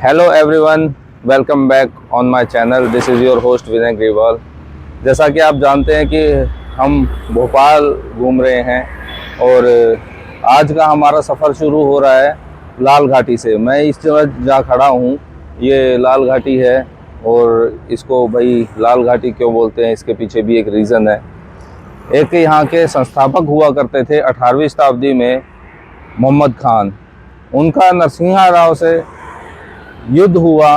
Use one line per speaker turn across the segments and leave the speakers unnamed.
Hello everyone, welcome back on my channel. This is your host Vinay Grewal. जैसा कि आप जानते हैं कि हम भोपाल घूम रहे हैं और आज का हमारा सफ़र शुरू हो रहा है लाल घाटी से। मैं इस जगह जहाँ खड़ा हूँ ये लाल घाटी है और इसको भाई लाल घाटी क्यों बोलते हैं इसके पीछे भी एक रीज़न है। एक यहाँ के संस्थापक हुआ करते थे 18वीं शताब्दी में, मोहम्मद खान। उनका नरसिंहा राव से युद्ध हुआ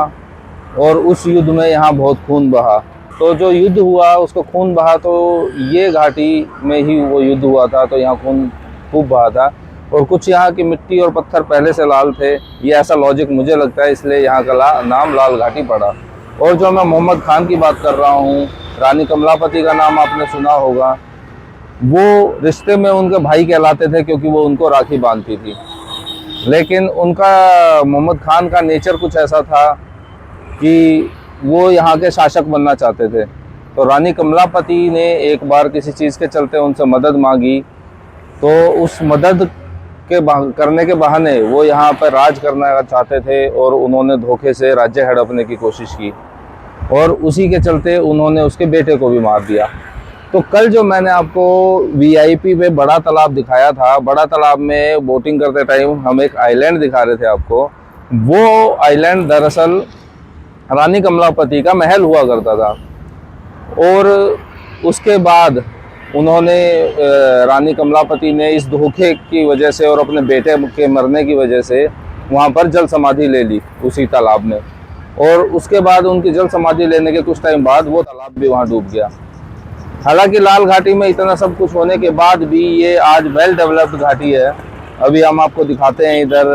और उस युद्ध में यहाँ बहुत खून बहा। तो जो युद्ध हुआ उसको खून बहा, तो ये घाटी में ही वो युद्ध हुआ था, तो यहाँ खून खूब बहा था। और कुछ यहाँ की मिट्टी और पत्थर पहले से लाल थे, ये ऐसा लॉजिक मुझे लगता है, इसलिए यहाँ का नाम लाल घाटी पड़ा। और जो मैं मोहम्मद खान की बात कर रहा हूँ, रानी कमलापति का नाम आपने सुना होगा। वो रिश्ते में उनके भाई कहलाते थे क्योंकि वो उनको राखी बांधती थी। लेकिन उनका मोहम्मद खान का नेचर कुछ ऐसा था कि वो यहाँ के शासक बनना चाहते थे। तो रानी कमलापति ने एक बार किसी चीज़ के चलते उनसे मदद मांगी, तो उस मदद के करने के बहाने वो यहाँ पर राज करना चाहते थे और उन्होंने धोखे से राज्य हड़पने की कोशिश की और उसी के चलते उन्होंने उसके बेटे को भी मार दिया। तो कल जो मैंने आपको वीआईपी पे बड़ा तालाब दिखाया था, बड़ा तालाब में बोटिंग करते टाइम हम एक आइलैंड दिखा रहे थे आपको। वो आइलैंड दरअसल रानी कमलापति का महल हुआ करता था और उसके बाद उन्होंने रानी कमलापति ने इस धोखे की वजह से और अपने बेटे के मरने की वजह से वहाँ पर जल समाधि ले ली उसी तालाब में। और उसके बाद उनकी जल समाधि लेने के कुछ टाइम बाद वो तालाब भी वहाँ डूब गया। हालांकि लाल घाटी में इतना सब कुछ होने के बाद भी ये आज वेल डेवलप्ड घाटी है। अभी हम आपको दिखाते हैं इधर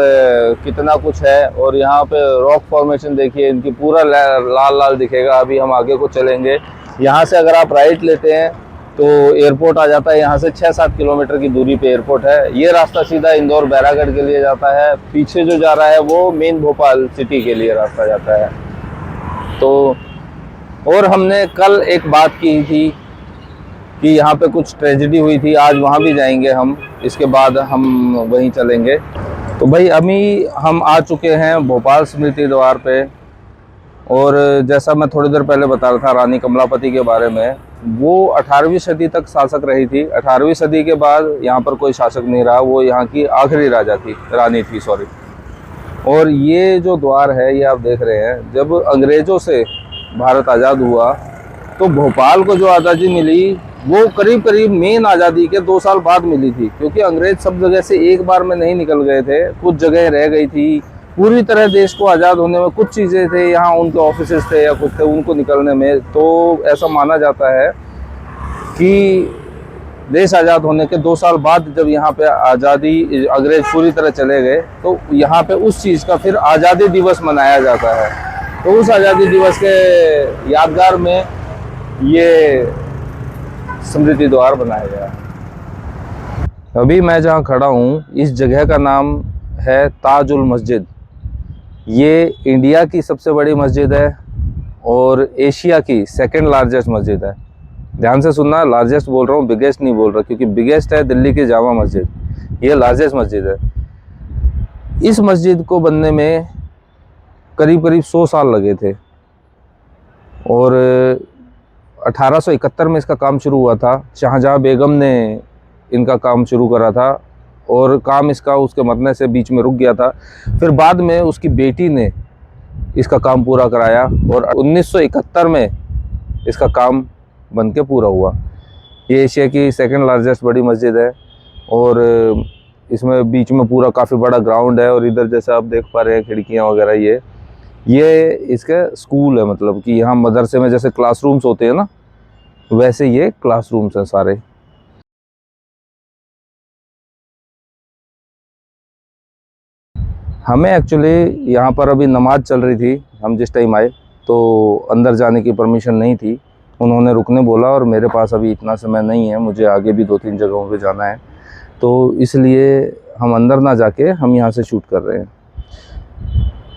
कितना कुछ है। और यहाँ पे रॉक फॉर्मेशन देखिए, इनकी पूरा लाल लाल दिखेगा। अभी हम आगे को चलेंगे, यहाँ से अगर आप राइट लेते हैं तो एयरपोर्ट आ जाता है। यहाँ से 6-7 किलोमीटर की दूरी पे एयरपोर्ट है। ये रास्ता सीधा इंदौर बैरागढ़ के लिए जाता है। पीछे जो जा रहा है वो मेन भोपाल सिटी के लिए रास्ता जाता है। तो और हमने कल एक बात की थी कि यहाँ पे कुछ ट्रेजेडी हुई थी, आज वहाँ भी जाएंगे हम, इसके बाद हम वहीं चलेंगे। तो भाई अभी हम आ चुके हैं भोपाल स्मृति द्वार पे। और जैसा मैं थोड़ी देर पहले बता रहा था रानी कमलापति के बारे में, वो 18वीं सदी तक शासक रही थी। 18वीं सदी के बाद यहाँ पर कोई शासक नहीं रहा, वो यहाँ की आखिरी राजा थी, रानी थी सॉरी। और ये जो द्वार है ये आप देख रहे हैं, जब अंग्रेज़ों से भारत आज़ाद हुआ तो भोपाल को जो आज़ादी मिली वो करीब करीब मेन आज़ादी के 2 साल बाद मिली थी, क्योंकि अंग्रेज सब जगह से एक बार में नहीं निकल गए थे, कुछ जगह रह गई थी। पूरी तरह देश को आज़ाद होने में कुछ चीज़ें थे, यहाँ उनके ऑफिसेज थे या कुछ थे, उनको निकलने में। तो ऐसा माना जाता है कि देश आज़ाद होने के 2 साल बाद जब यहाँ पे आज़ादी अंग्रेज पूरी तरह चले गए, तो यहाँ पे उस चीज़ का फिर आज़ादी दिवस मनाया जाता है। तो उस आज़ादी दिवस के यादगार में ये स्मृति द्वार बनाया गया। अभी मैं जहाँ खड़ा हूँ इस जगह का नाम है ताजुल मस्जिद। ये इंडिया की सबसे बड़ी मस्जिद है और एशिया की सेकंड लार्जेस्ट मस्जिद है। ध्यान से सुनना, लार्जेस्ट बोल रहा हूँ, बिगेस्ट नहीं बोल रहा, क्योंकि बिगेस्ट है दिल्ली की जामा मस्जिद, ये लार्जेस्ट मस्जिद है। इस मस्जिद को बनने में करीब करीब 100 साल लगे थे और 1871 में इसका काम शुरू हुआ था। शाहजहाँ बेगम ने इनका काम शुरू करा था और काम इसका उसके मरने से बीच में रुक गया था। फिर बाद में उसकी बेटी ने इसका काम पूरा कराया और 1971 में इसका काम बन के पूरा हुआ। ये एशिया की सेकंड लार्जेस्ट बड़ी मस्जिद है और इसमें बीच में पूरा काफ़ी बड़ा ग्राउंड है। और इधर जैसे आप देख पा रहे हैं खिड़कियाँ वगैरह, ये इसका स्कूल है, मतलब कि यहाँ मदरसे में जैसे क्लासरूम्स होते हैं ना, वैसे ये क्लासरूम्स हैं सारे। हमें एक्चुअली यहाँ पर अभी नमाज चल रही थी, हम जिस टाइम आए तो अंदर जाने की परमिशन नहीं थी, उन्होंने रुकने बोला और मेरे पास अभी इतना समय नहीं है, मुझे आगे भी 2-3 जगहों पे जाना है, तो इसलिए हम अंदर ना जाके हम यहाँ से शूट कर रहे हैं।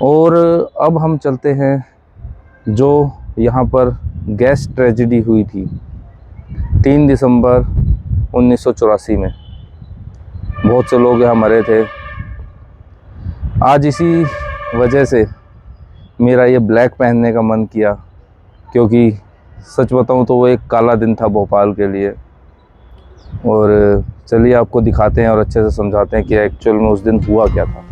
और अब हम चलते हैं जो यहाँ पर गैस ट्रेजेडी हुई थी 3 दिसंबर 1984 में। बहुत से लोग यहाँ मरे थे। आज इसी वजह से मेरा ये ब्लैक पहनने का मन किया, क्योंकि सच बताऊं तो वो एक काला दिन था भोपाल के लिए। और चलिए आपको दिखाते हैं और अच्छे से समझाते हैं कि एक्चुअल में उस दिन हुआ क्या था।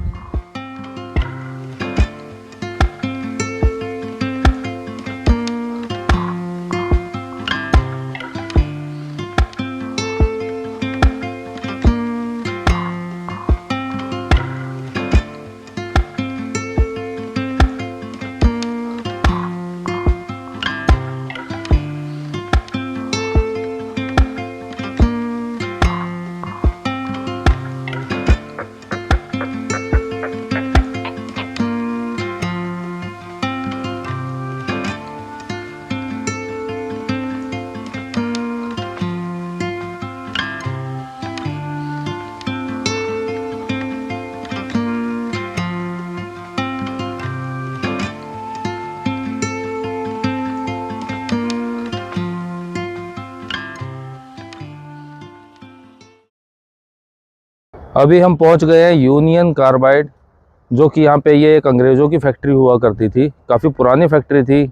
अभी हम पहुंच गए हैं यूनियन कार्बाइड, जो कि यहाँ पे ये एक अंग्रेज़ों की फैक्ट्री हुआ करती थी। काफ़ी पुरानी फैक्ट्री थी,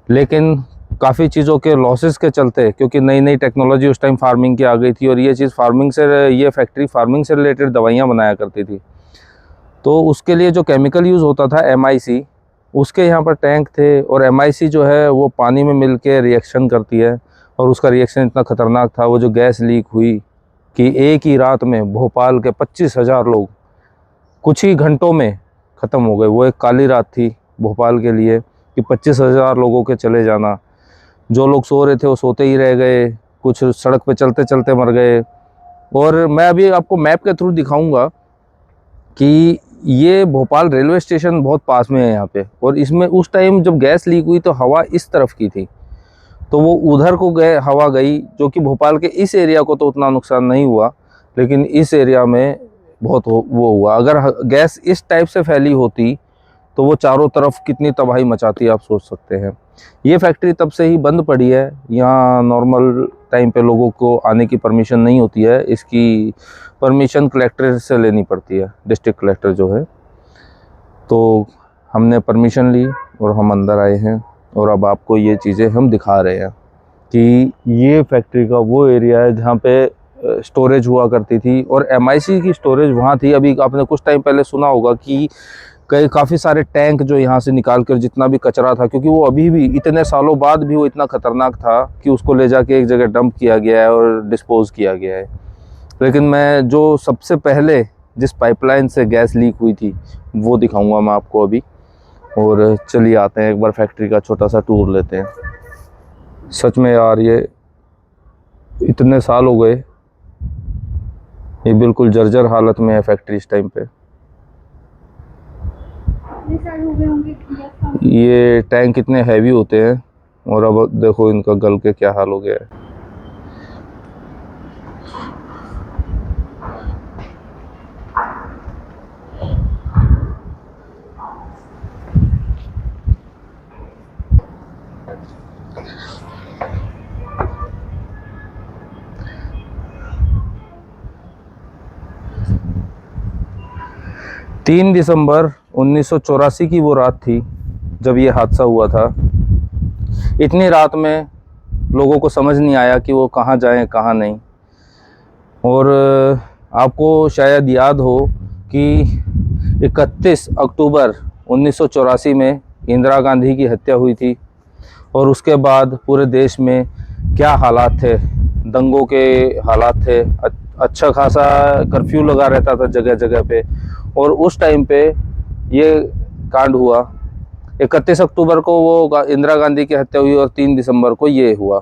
लेकिन काफ़ी चीज़ों के लॉसेस के चलते, क्योंकि नई नई टेक्नोलॉजी उस टाइम फार्मिंग की आ गई थी और ये चीज़ फार्मिंग से, ये फैक्ट्री फार्मिंग से रिलेटेड दवाइयाँ बनाया करती थी। तो उसके लिए जो केमिकल यूज़ होता था MIC, उसके यहाँ पर टैंक थे। और MIC जो है वो पानी में मिल के रिएक्शन करती है, और उसका रिएक्शन इतना ख़तरनाक था, वो जो गैस लीक हुई कि एक ही रात में भोपाल के 25,000 लोग कुछ ही घंटों में ख़त्म हो गए। वो एक काली रात थी भोपाल के लिए कि 25,000 लोगों के चले जाना। जो लोग सो रहे थे वो सोते ही रह गए, कुछ सड़क पे चलते चलते मर गए। और मैं अभी आपको मैप के थ्रू दिखाऊंगा कि ये भोपाल रेलवे स्टेशन बहुत पास में है यहाँ पे, और इसमें उस टाइम जब गैस लीक हुई तो हवा इस तरफ की थी, तो वो उधर को गए हवा गई, जो कि भोपाल के इस एरिया को तो उतना नुकसान नहीं हुआ, लेकिन इस एरिया में बहुत वो हुआ। अगर गैस इस टाइप से फैली होती तो वो चारों तरफ कितनी तबाही मचाती आप सोच सकते हैं। ये फैक्ट्री तब से ही बंद पड़ी है। यहाँ नॉर्मल टाइम पे लोगों को आने की परमिशन नहीं होती है, इसकी परमिशन कलेक्टर से लेनी पड़ती है, डिस्ट्रिक्ट कलेक्टर जो है। तो हमने परमिशन ली और हम अंदर आए हैं, और अब आपको ये चीज़ें हम दिखा रहे हैं कि ये फैक्ट्री का वो एरिया है जहाँ पे स्टोरेज हुआ करती थी, और MIC की स्टोरेज वहाँ थी। अभी आपने कुछ टाइम पहले सुना होगा कि काफ़ी सारे टैंक जो यहाँ से निकाल कर जितना भी कचरा था, क्योंकि वो अभी भी इतने सालों बाद भी वो इतना ख़तरनाक था कि उसको ले जाके एक जगह डंप किया गया है और डिस्पोज़ किया गया है। लेकिन मैं जो सबसे पहले जिस पाइपलाइन से गैस लीक हुई थी वो दिखाऊंगा मैं आपको अभी। और चलिए आते हैं एक बार फैक्ट्री का छोटा सा टूर लेते हैं। सच में यार, ये इतने साल हो गए, ये बिल्कुल जर्जर हालत में है फैक्ट्री इस टाइम पे। ये टैंक इतने हैवी होते हैं, और अब देखो इनका गल के क्या हाल हो गया है। तीन दिसंबर 1984 की वो रात थी जब ये हादसा हुआ था। इतनी रात में लोगों को समझ नहीं आया कि वो कहाँ जाएं कहाँ नहीं। और आपको शायद याद हो कि 31 अक्टूबर 1984 में इंदिरा गांधी की हत्या हुई थी, और उसके बाद पूरे देश में क्या हालात थे, दंगों के हालात थे। अच्छा खासा कर्फ्यू लगा रहता था जगह जगह पे, और उस टाइम पे ये कांड हुआ। 31 अक्टूबर को वो इंदिरा गांधी की हत्या हुई और 3 दिसंबर को ये हुआ।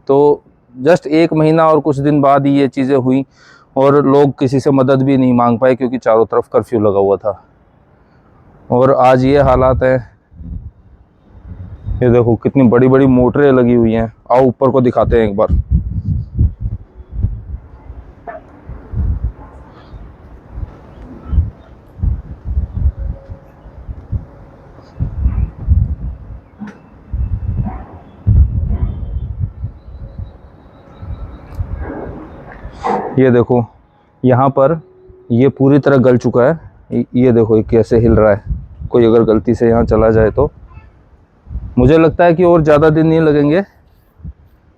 तो जस्ट एक महीना और कुछ दिन बाद ही ये चीज़ें हुई, और लोग किसी से मदद भी नहीं मांग पाए क्योंकि चारों तरफ कर्फ्यू लगा हुआ था। और आज ये हालात है। ये देखो कितनी बड़ी बड़ी मोटरें लगी हुई हैं। आओ ऊपर को दिखाते हैं एक बार। ये देखो यहाँ पर ये पूरी तरह गल चुका है। ये देखो ये कैसे हिल रहा है। कोई अगर गलती से यहाँ चला जाए तो मुझे लगता है कि और ज़्यादा दिन नहीं लगेंगे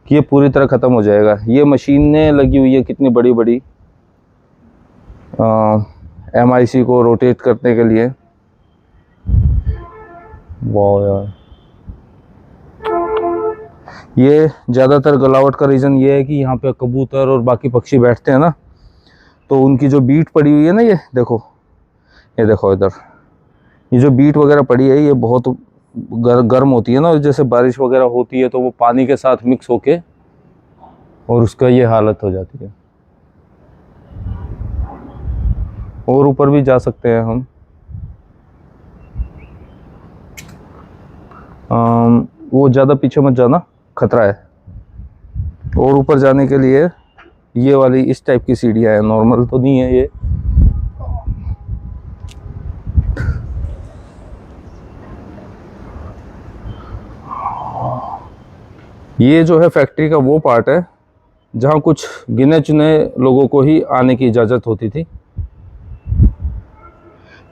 कि ये पूरी तरह ख़त्म हो जाएगा। ये मशीनें लगी हुई है कितनी बड़ी बड़ी MIC को रोटेट करने के लिए। वाह यार, ये ज़्यादातर गलावट का रीज़न ये है कि यहाँ पे कबूतर और बाकी पक्षी बैठते हैं ना, तो उनकी जो बीट पड़ी हुई है ना, ये देखो इधर, ये जो बीट वगैरह पड़ी है ये बहुत गर्म होती है ना, और जैसे बारिश वगैरह होती है तो वो पानी के साथ मिक्स होके और उसका ये हालत हो जाती है। और ऊपर भी जा सकते हैं हम। वो ज़्यादा पीछे मत जाना, खतरा है। और ऊपर जाने के लिए ये वाली इस टाइप की सीढ़ियाँ हैं, नॉर्मल तो नहीं है ये। ये जो है फैक्ट्री का वो पार्ट है जहाँ कुछ गिने चुने लोगों को ही आने की इजाज़त होती थी,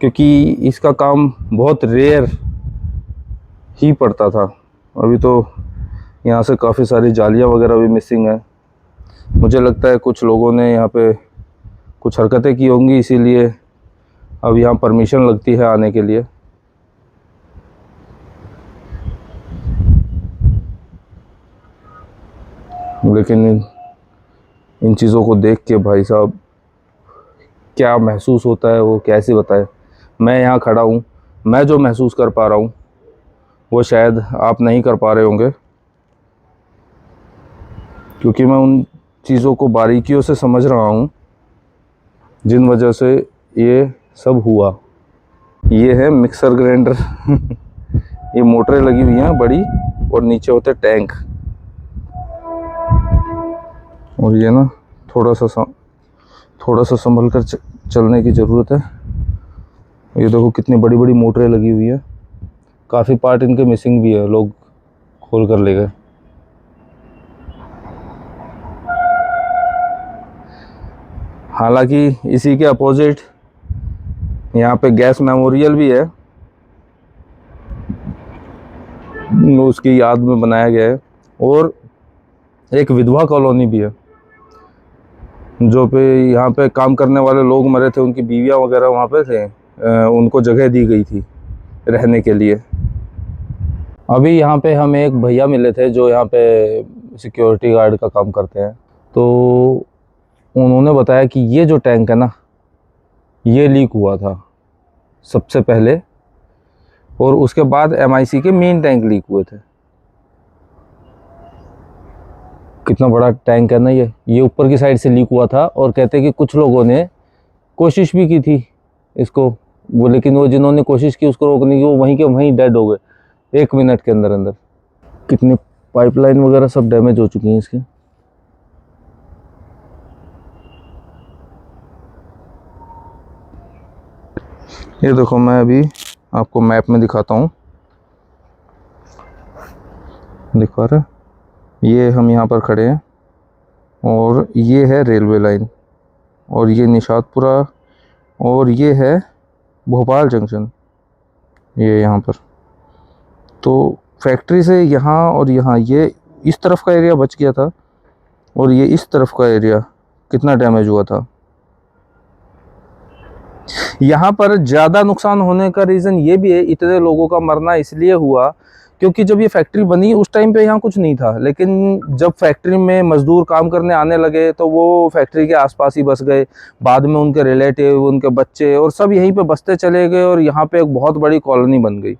क्योंकि इसका काम बहुत रेयर ही पड़ता था। अभी तो यहाँ से काफ़ी सारी जालियाँ वगैरह भी मिसिंग है। मुझे लगता है कुछ लोगों ने यहाँ पे कुछ हरकतें की होंगी, इसीलिए अब यहाँ परमिशन लगती है आने के लिए। लेकिन इन चीज़ों को देख के भाई साहब क्या महसूस होता है वो कैसे बताए। मैं यहाँ खड़ा हूँ, मैं जो महसूस कर पा रहा हूँ वो शायद आप नहीं कर पा रहे होंगे, क्योंकि मैं उन चीज़ों को बारीकियों से समझ रहा हूँ जिन वजह से ये सब हुआ। ये है मिक्सर ग्राइंडर ये मोटरें लगी हुई हैं बड़ी, और नीचे होते टैंक। और ये ना थोड़ा सा संभल कर चलने की ज़रूरत है। ये देखो कितनी बड़ी बड़ी मोटरें लगी हुई है, काफ़ी पार्ट इनके मिसिंग भी है, लोग खोल कर ले गए। हालांकि इसी के अपोजिट यहाँ पे गैस मेमोरियल भी है, उसकी याद में बनाया गया है। और एक विधवा कॉलोनी भी है, जो पे यहाँ पे काम करने वाले लोग मरे थे, उनकी बीवियाँ वगैरह वहाँ पे थे, उनको जगह दी गई थी रहने के लिए। अभी यहाँ पे हमें एक भैया मिले थे जो यहाँ पे सिक्योरिटी गार्ड का काम करते हैं, तो उन्होंने बताया कि ये जो टैंक है ना, ये लीक हुआ था सबसे पहले, और उसके बाद MIC के मेन टैंक लीक हुए थे। कितना बड़ा टैंक है ना ये ऊपर की साइड से लीक हुआ था। और कहते हैं कि कुछ लोगों ने कोशिश भी की थी इसको, वो लेकिन वो जिन्होंने कोशिश की उसको रोकने की, वो वहीं के वहीं डेड हो गए 1 मिनट के अंदर अंदर। कितनी पाइपलाइन वगैरह सब डैमेज हो चुकी हैं इसकी। ये देखो, मैं अभी आपको मैप में दिखाता हूँ, दिखा रहा है? ये हम यहाँ पर खड़े हैं और ये है रेलवे लाइन, और ये निशातपुरा, और ये है भोपाल जंक्शन, ये यहाँ पर। तो फैक्ट्री से यहाँ और यहाँ ये इस तरफ का एरिया बच गया था, और ये इस तरफ का एरिया कितना डैमेज हुआ था। यहाँ पर ज़्यादा नुकसान होने का रीज़न ये भी है, इतने लोगों का मरना इसलिए हुआ क्योंकि जब ये फैक्ट्री बनी उस टाइम पे यहाँ कुछ नहीं था, लेकिन जब फैक्ट्री में मज़दूर काम करने आने लगे तो वो फैक्ट्री के आसपास ही बस गए। बाद में उनके रिलेटिव, उनके बच्चे और सब यहीं पे बसते चले गए, और यहाँ पे एक बहुत बड़ी कॉलोनी बन गई।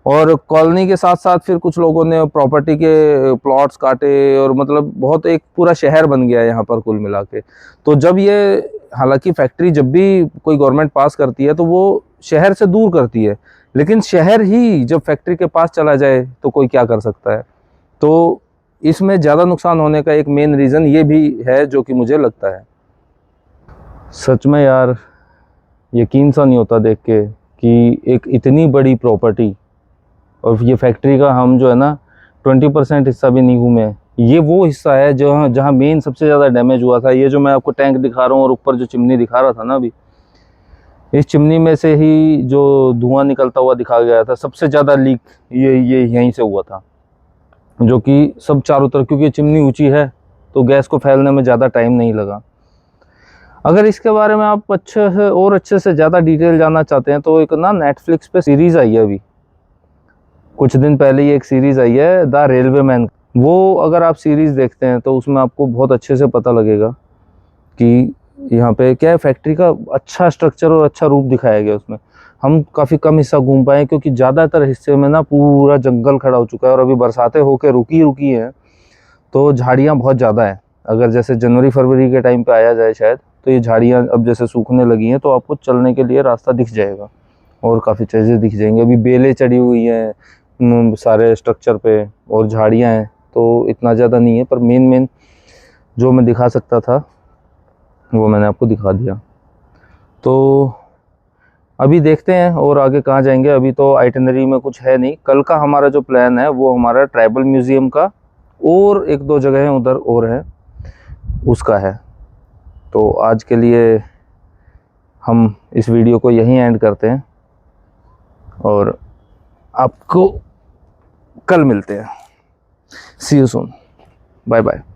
और कॉलोनी के साथ साथ फिर कुछ लोगों ने प्रॉपर्टी के प्लॉट्स काटे, और मतलब बहुत एक पूरा शहर बन गया यहाँ पर कुल मिला के। तो जब ये, हालांकि फैक्ट्री जब भी कोई गवर्नमेंट पास करती है तो वो शहर से दूर करती है, लेकिन शहर ही जब फैक्ट्री के पास चला जाए तो कोई क्या कर सकता है। तो इसमें ज़्यादा नुकसान होने का एक मेन रीज़न ये भी है, जो कि मुझे लगता है। सच में यार यकीन सा नहीं होता देख के कि एक इतनी बड़ी प्रॉपर्टी, और ये फैक्ट्री का हम जो है ना 20% हिस्सा भी नहीं घूमे। ये वो हिस्सा है जो जहाँ मेन सबसे ज़्यादा डैमेज हुआ था। ये जो मैं आपको टैंक दिखा रहा हूँ और ऊपर जो चिमनी दिखा रहा था ना अभी, इस चिमनी में से ही जो धुआं निकलता हुआ दिखाया गया था, सबसे ज़्यादा लीक ये यहीं से हुआ था, जो कि सब चारों तरफ, क्योंकि चिमनी ऊंची है तो गैस को फैलने में ज़्यादा टाइम नहीं लगा। अगर इसके बारे में आप अच्छे से ज़्यादा डिटेल जानना चाहते हैं तो एक ना नेटफ्लिक्स पे सीरीज़ आई है, अभी कुछ दिन पहले ही एक सीरीज़ आई है, द रेलवे मैन। वो अगर आप सीरीज़ देखते हैं तो उसमें आपको बहुत अच्छे से पता लगेगा कि यहाँ पे क्या है, फैक्ट्री का अच्छा स्ट्रक्चर और अच्छा रूप दिखाया गया उसमें। हम काफ़ी कम हिस्सा घूम पाए क्योंकि ज़्यादातर हिस्से में ना पूरा जंगल खड़ा हो चुका है और अभी बरसातें होके रुकी हैं, तो झाड़ियाँ बहुत ज़्यादा हैं। अगर जैसे जनवरी फरवरी के टाइम पे आया जाए शायद, तो ये झाड़ियाँ अब जैसे सूखने लगी हैं, तो आपको चलने के लिए रास्ता दिख जाएगा और काफ़ी चीज़ें दिख जाएंगी। अभी बेलें चढ़ी हुई हैं सारे स्ट्रक्चर पे और झाड़ियाँ हैं, तो इतना ज़्यादा नहीं है, पर मेन जो मैं दिखा सकता था वो मैंने आपको दिखा दिया। तो अभी देखते हैं और आगे कहाँ जाएंगे। अभी तो आइटिनरी में कुछ है नहीं। कल का हमारा जो प्लान है वो हमारा ट्राइबल म्यूज़ियम का और एक दो जगह हैं उधर और है, उसका है। तो आज के लिए हम इस वीडियो को यहीं एंड करते हैं और आपको कल मिलते हैं। सी यू सून, बाय बाय।